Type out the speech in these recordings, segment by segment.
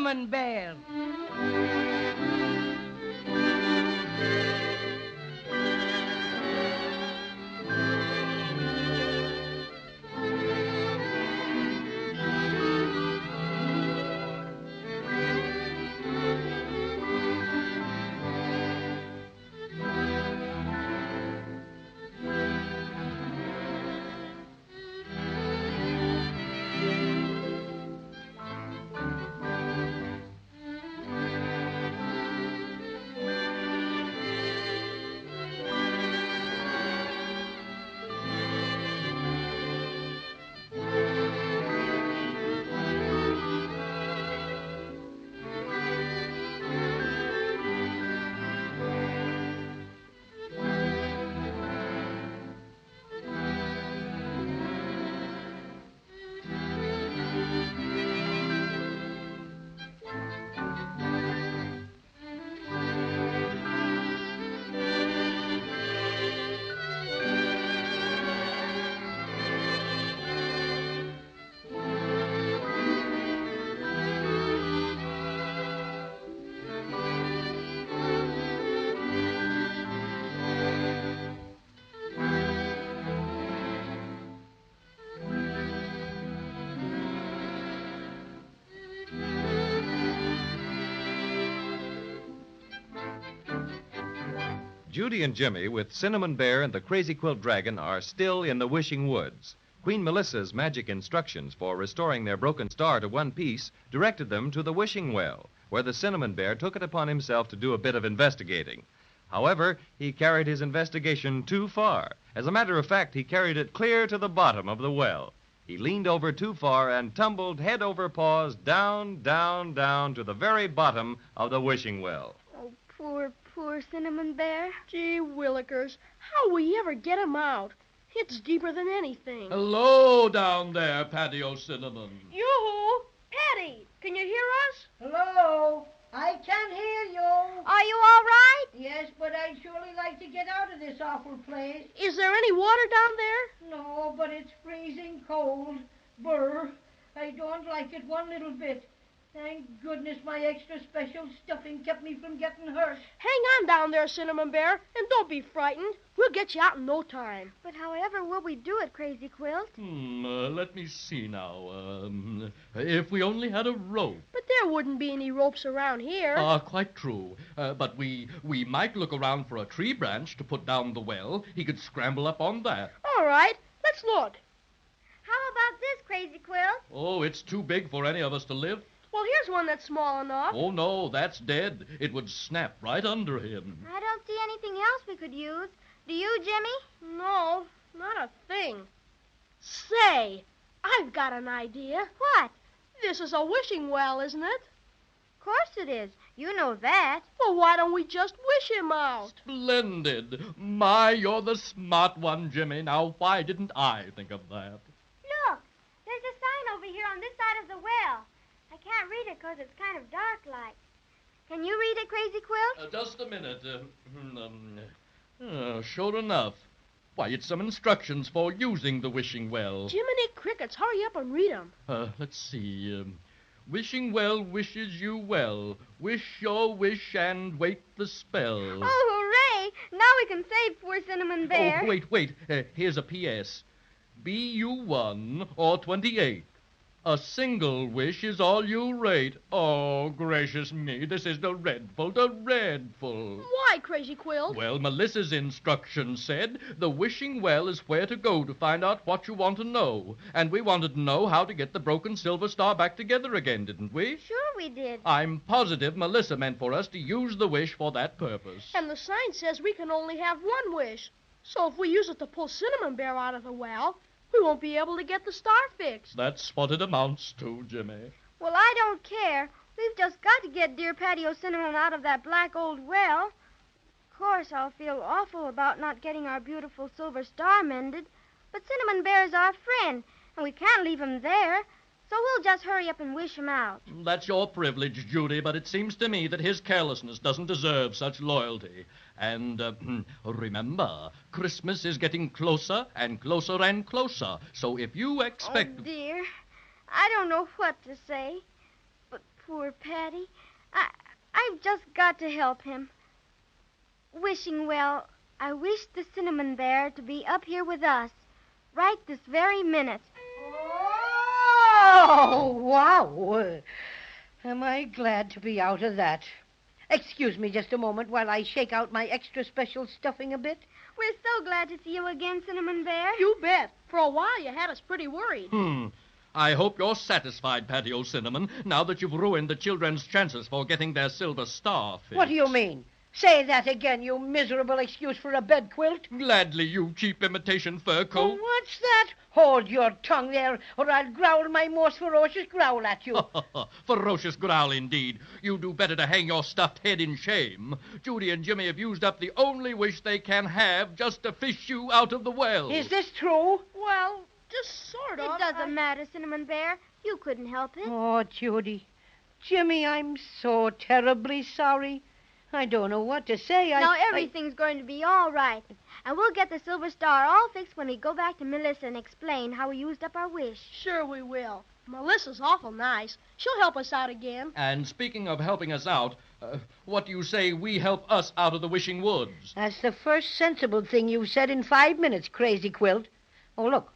Cinnamon Bear. Judy and Jimmy, with Cinnamon Bear and the Crazy Quilt Dragon, are still in the Wishing Woods. Queen Melissa's magic instructions for restoring their broken star to one piece directed them to the Wishing Well, where the Cinnamon Bear took it upon himself to do a bit of investigating. However, he carried his investigation too far. As a matter of fact, he carried it clear to the bottom of the well. He leaned over too far and tumbled head over paws down, down, down to the very bottom of the Wishing Well. Oh, poor Cinnamon Bear. Gee willikers, how'll we ever get him out? It's deeper than anything. Hello down there, Patio Cinnamon. Yoo-hoo! Patty, can you hear us? Hello. I can hear you. Are you all right? Yes, but I'd surely like to get out of this awful place. Is there any water down there? No, but it's freezing cold. Brr. I don't like it one little bit. Thank goodness my extra special stuffing kept me from getting hurt. Hang on down there, Cinnamon Bear, and don't be frightened. We'll get you out in no time. But however will we do it, Crazy Quilt? Let me see now. If we only had a rope. But there wouldn't be any ropes around here. Quite true. But we might look around for a tree branch to put down the well. He could scramble up on that. All right, let's look. How about this, Crazy Quilt? Oh, it's too big for any of us to lift. Well, here's one that's small enough. Oh, no, that's dead. It would snap right under him. I don't see anything else we could use. Do you, Jimmy? No, not a thing. Say, I've got an idea. What? This is a wishing well, isn't it? Of course it is. You know that. Well, why don't we just wish him out? Splendid. My, you're the smart one, Jimmy. Now, why didn't I think of that? Look, there's a sign over here on this side of the well. I can't read it because it's kind of dark like. Can you read it, Crazy Quilt? Just a minute. Sure enough. Why, it's some instructions for using the wishing well. Jiminy Crickets, hurry up and read them. Let's see. Wishing well wishes you well. Wish your wish and wait the spell. Oh, hooray! Now we can save poor Cinnamon Bear. Oh, wait. Here's a P.S. Be you 1 or 28. A single wish is all you rate. Oh, gracious me, this is dreadful. Why, Crazy Quilt? Well, Melissa's instructions said the wishing well is where to go to find out what you want to know. And we wanted to know how to get the broken silver star back together again, didn't we? Sure we did. I'm positive Melissa meant for us to use the wish for that purpose. And the sign says we can only have one wish. So if we use it to pull Cinnamon Bear out of the well, we won't be able to get the star fixed. That's what it amounts to, Jimmy. Well, I don't care. We've just got to get dear Patio Cinnamon out of that black old well. Of course, I'll feel awful about not getting our beautiful silver star mended. But Cinnamon Bear's our friend, and we can't leave him there. So we'll just hurry up and wish him out. That's your privilege, Judy, but it seems to me that his carelessness doesn't deserve such loyalty. And remember, Christmas is getting closer and closer and closer. So if you expect... Oh, dear. I don't know what to say. But Poor Patty. I've just got to help him. Wishing well, I wish the Cinnamon Bear to be up here with us, right this very minute. Oh, wow. Am I glad to be out of that. Excuse me just a moment while I shake out my extra special stuffing a bit. We're so glad to see you again, Cinnamon Bear. You bet. For a while, you had us pretty worried. I hope you're satisfied, Patio Cinnamon, now that you've ruined the children's chances for getting their silver star fixed. What do you mean? Say that again, you miserable excuse for a bed quilt. Gladly, you cheap imitation fur coat. Oh, what's that? Hold your tongue there, or I'll growl my most ferocious growl at you. Ferocious growl, indeed. You do better to hang your stuffed head in shame. Judy and Jimmy have used up the only wish they can have just to fish you out of the well. Is this true? Well, just sort of. It doesn't matter, Cinnamon Bear. You couldn't help it. Oh, Judy. Jimmy, I'm so terribly sorry. I don't know what to say. Now everything's going to be all right. And we'll get the silver star all fixed when we go back to Melissa and explain how we used up our wish. Sure we will. Melissa's awful nice. She'll help us out again. And speaking of helping us out, what do you say we help us out of the Wishing Woods? That's the first sensible thing you've said in 5 minutes, Crazy Quilt. Oh, look.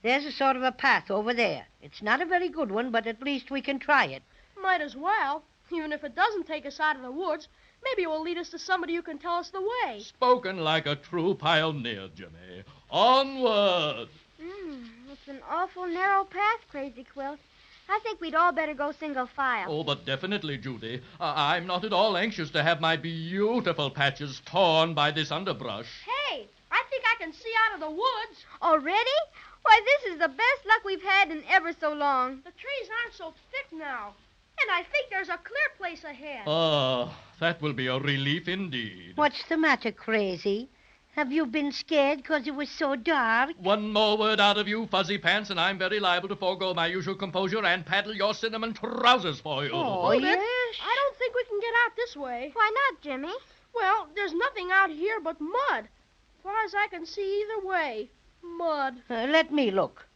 There's a sort of a path over there. It's not a very good one, but at least we can try it. Might as well. Even if it doesn't take us out of the woods, maybe it will lead us to somebody who can tell us the way. Spoken like a true pioneer, Jimmy. Onward! It's an awful narrow path, Crazy Quilt. I think we'd all better go single file. Oh, but definitely, Judy. I'm not at all anxious to have my beautiful patches torn by this underbrush. Hey, I think I can see out of the woods. Already? Why, this is the best luck we've had in ever so long. The trees aren't so thick now. And I think there's a clear place ahead. Oh, that will be a relief indeed. What's the matter, Crazy? Have you been scared because it was so dark? One more word out of you, Fuzzy Pants, and I'm very liable to forego my usual composure and paddle your cinnamon trousers for you. Oh, Yes? yes? I don't think we can get out this way. Why not, Jimmy? Well, there's nothing out here but mud. As far as I can see either way, mud. Let me look.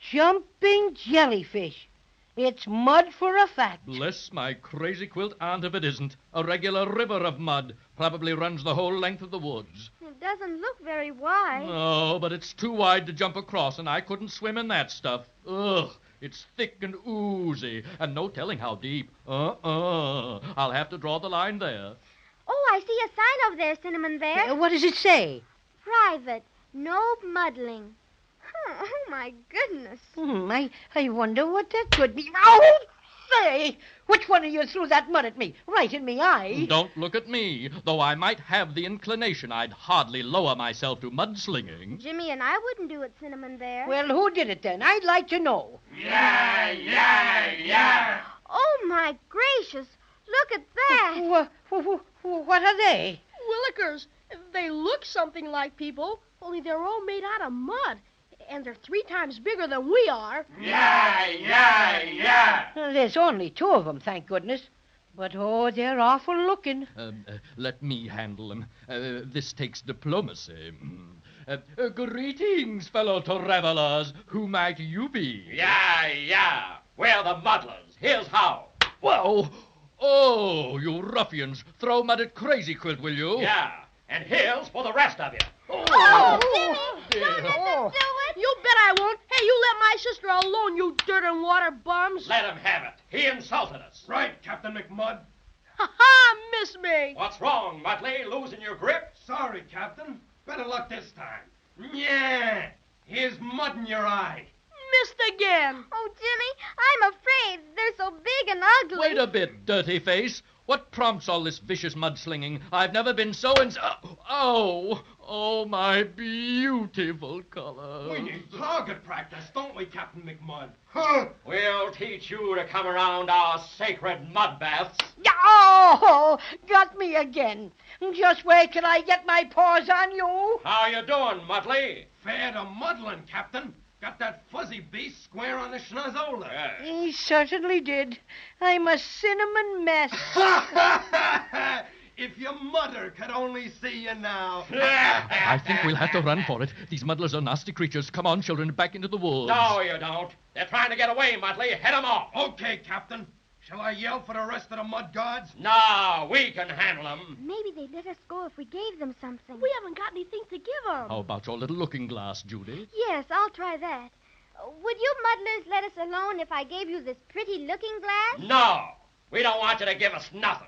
Jumping jellyfish. It's mud for a fact. Bless my crazy quilt aunt if it isn't. A regular river of mud. Probably runs the whole length of the woods. It doesn't look very wide. No, but it's too wide to jump across, and I couldn't swim in that stuff. Ugh, it's thick and oozy, and no telling how deep. I'll have to draw the line there. Oh, I see a sign over there, Cinnamon Bear. What does it say? Private. No muddling. Oh, my goodness. I wonder what that could be. Oh, say! Which one of you threw that mud at me? Right in me eye. Don't look at me. Though I might have the inclination, I'd hardly lower myself to mudslinging. Jimmy and I wouldn't do it, Cinnamon Bear. Well, who did it then? I'd like to know. Yeah. Oh, my gracious. Look at that. What are they? Willikers, they look something like people, only they're all made out of mud. And they're 3 times bigger than we are. Yeah. There's only 2 of them, thank goodness. But, oh, they're awful looking. Let me handle them. This takes diplomacy. Greetings, fellow travelers. Who might you be? Yeah. We're the Muddlers. Here's how. Whoa! Oh, you ruffians. Throw mud at Crazy Quilt, will you? Yeah. And here's for the rest of you. Oh, Jimmy. dear. Don't let them do it. You bet I won't. Hey, you let my sister alone, you dirt and water bums. Let him have it. He insulted us. Right, Captain McMud. Ha-ha, miss me. What's wrong, Muttley? Losing your grip? Sorry, Captain. Better luck this time. Yeah. Here's mud in your eye. Missed again. Oh, Jimmy, I'm afraid they're so big and ugly. Wait a bit, dirty face. What prompts all this vicious mudslinging? I've never been so Oh, my beautiful color. We need target practice, don't we, Captain McMud? We'll teach you to come around our sacred mud baths. Oh, got me again. Just wait till I get my paws on you. How you doing, Muttley? Fair to muddling, Captain. Got that fuzzy beast square on the schnozola. He certainly did. I'm a cinnamon mess. If your mother could only see you now. I think we'll have to run for it. These muddlers are nasty creatures. Come on, children, back into the woods. No, you don't. They're trying to get away, Muttley. Head 'em off. Okay, Captain. Shall I yell for the rest of the mud guards? No, we can handle them. Maybe they'd let us go if we gave them something. We haven't got anything to give them. How about your little looking glass, Judy? Yes, I'll try that. Would you muddlers let us alone if I gave you this pretty-looking glass? No, we don't want you to give us nothing.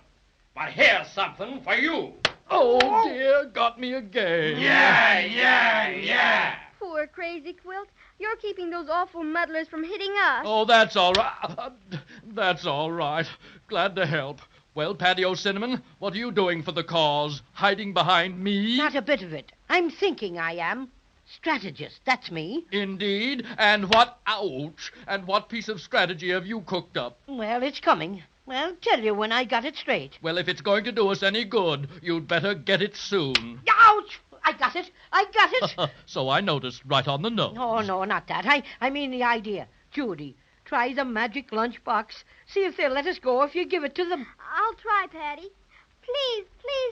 But here's something for you. Oh, dear, got me again. Yeah. Poor Crazy Quilt. You're keeping those awful muddlers from hitting us. Oh, that's all right. That's all right. Glad to help. Well, Patio Cinnamon, what are you doing for the cause? Hiding behind me? Not a bit of it. I'm thinking I am. Strategist, that's me. Indeed. And what... Ouch. And what piece of strategy have you cooked up? Well, it's coming. I'll tell you when I got it straight. Well, if it's going to do us any good, you'd better get it soon. Ouch! I got it. So I noticed right on the nose. Oh, no, not that. I mean the idea. Judy, try the magic lunchbox. See if they'll let us go if you give it to them. I'll try, Patty. Please,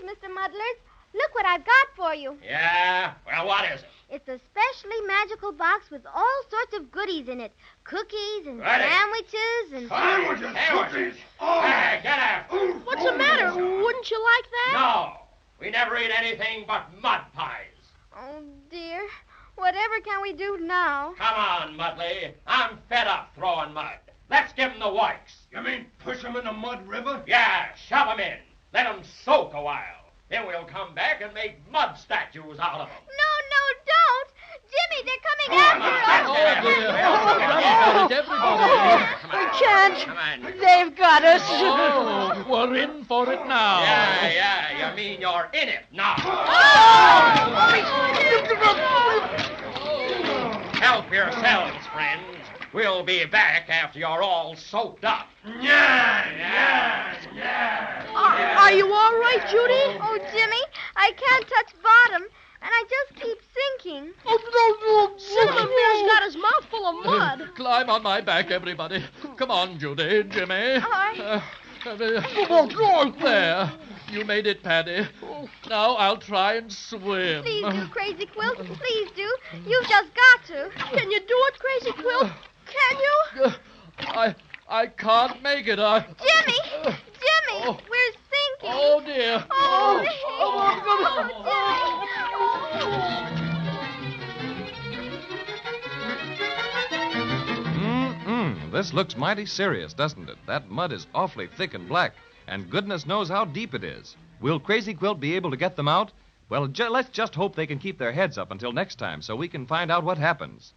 Mr. Muddlers. Look what I've got for you. Yeah? Well, what is it? It's a specially magical box with all sorts of goodies in it. Cookies and Ready. sandwiches and... Sandwiches, cookies. Oh. Hey, get out. What's the matter? Wouldn't you like that? No, we never eat anything but mud pies. Oh, dear. Whatever can we do now? Come on, Mudley. I'm fed up throwing mud. Let's give 'em the wipes. You mean push them in the mud river? Yeah, shove 'em in. Let 'em soak a while. Then we'll come back and make mud statues out of 'em. No, don't. Jimmy, they're coming after us. I can't. Come on. They've got us. Oh, we're in for it now. Yeah, you mean you're in it now. Help yourselves, friends. We'll be back after you're all soaked up. Yeah. Are you all right, Judy? Oh, Jimmy, I can't touch bottom, and I just keep sinking. Cinnamon Bear's got his mouth full of mud. Climb on my back, everybody. Come on, Judy, Jimmy. All right. There. You made it, Paddy. Now I'll try and swim. Please do, Crazy Quilt. Please do. You've just got to. Can you do it, Crazy Quilt? Can you? I can't make it. Jimmy! Oh. We're sinking. Oh, dear. This looks mighty serious, doesn't it? That mud is awfully thick and black, and goodness knows how deep it is. Will Crazy Quilt be able to get them out? Well, let's just hope they can keep their heads up until next time so we can find out what happens.